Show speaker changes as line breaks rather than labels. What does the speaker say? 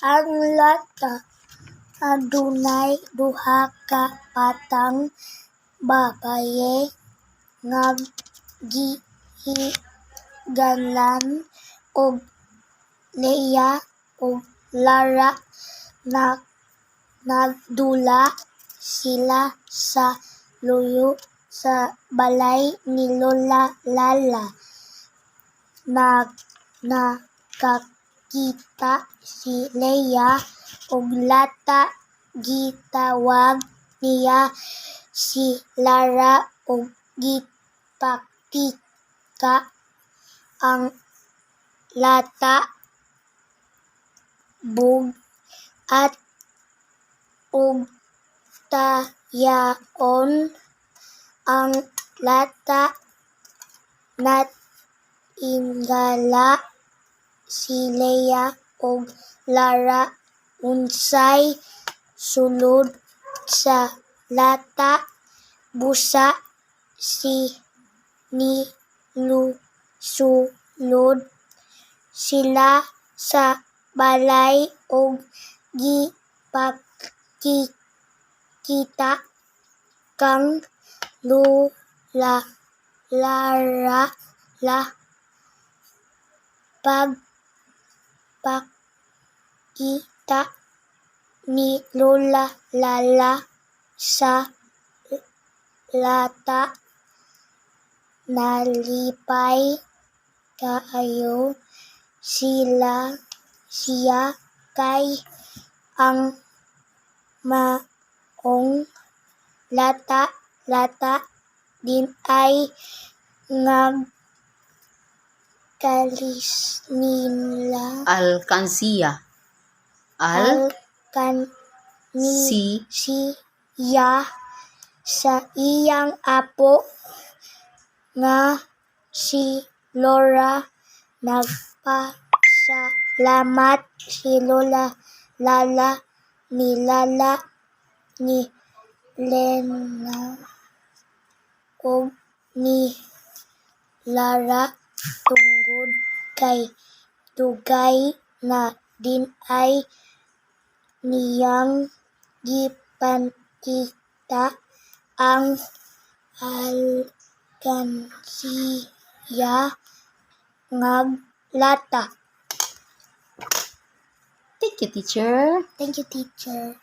Ang lata adunay duha ka patang babaye nga gihigalan og Leia ug Lara. Nagdula sila sa luyo sa balay ni Lola Lala. Nakakita si Leia og lata, gitawag niya si Lara ug gipakita ang lata bug-at ug tayaon ang lata. Natingala si Leia ug Lara unsay sulod sa lata. Busa nisulod sila sa balay ug gipakita kang Lola Lara. Pagpakita ni Lola Lala sa lata, nalipay kaayo siya kay ang maong lata dinay nagkalis nila
Alkansiya
siya sa iyang apo nga si Laura. Nagpasalamat si Lola Lala ni Lena ug ni Lara tungod kay dugay na dinay niyang gipakita ang alkansiya nga lata.
Thank you, teacher.
Thank you, teacher.